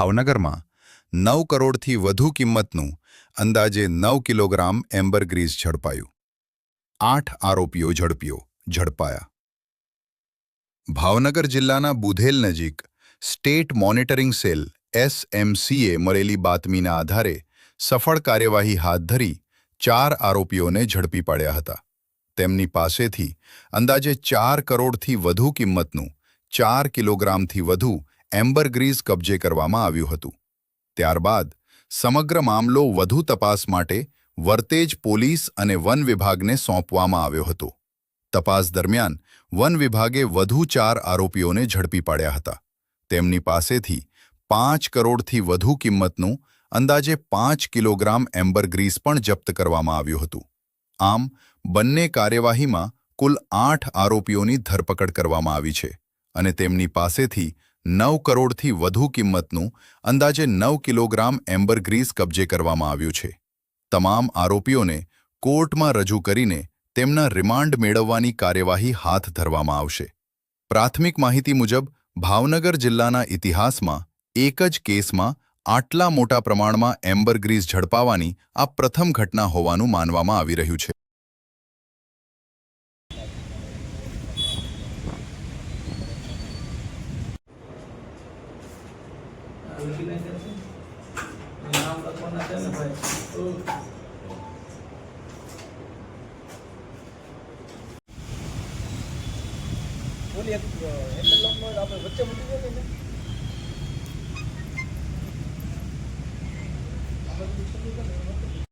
ભાવનગરમાં 9 કરોડથી વધુ કિંમતનું અંદાજે 9 કિલોગ્રામ એમ્બરગ્રીસ ઝડપાયું। 8 આરોપીઓ ઝડપાયા। ભાવનગર જિલ્લાના બુધેલ નજીક સ્ટેટ મોનિટરિંગ સેલ SMCએ મળેલી બાતમીના આધારે સફળ કાર્યવાહી હાથ ધરી 4 આરોપીઓને ઝડપી પાડ્યા હતા। તેમની પાસેથી અંદાજે 4 કરોડથી વધુ કિંમતનું 4 કિલોગ્રામથી વધુ એમ્બરગ્રીસ કબજે કરવામાં આવ્યું હતું। ત્યારબાદ સમગ્ર મામલો વધુ તપાસ માટે વર્તેજ પોલીસ અને વન વિભાગને સોંપવામાં આવ્યો હતો। તપાસ દરમિયાન વન વિભાગે વધુ 4 આરોપીઓને ઝડપી પાડ્યા હતા। તેમની પાસેથી 5 કરોડથી વધુ કિંમતનું અંદાજે 5 કિલોગ્રામ એમ્બરગ્રીસ પણ જપ્ત કરવામાં આવ્યું હતું। આમ બંને કાર્યવાહીમાં કુલ 8 આરોપીઓની ધરપકડ કરવામાં આવી છે અને તેમની પાસેથી 9 કરોડથી વધુ કિંમતનું અંદાજે 9 કિલોગ્રામ એમ્બરગ્રીસ કબજે કરવામાં આવ્યું છે। તમામ આરોપીઓને કોર્ટમાં રજૂ કરીને તેમના રિમાન્ડ મેળવવાની કાર્યવાહી હાથ ધરવામાં આવશે। પ્રાથમિક માહિતી મુજબ ભાવનગર જિલ્લાના ઇતિહાસમાં એક જ કેસમાં આટલા મોટા પ્રમાણમાં એમ્બરગ્રીસ ઝડપાવાની આ પ્રથમ ઘટના હોવાનું માનવામાં આવી રહ્યું છે। બોલી એક હેન્ડલ લોકમાં આપણે વચ્ચે મૂકી દઈએ ને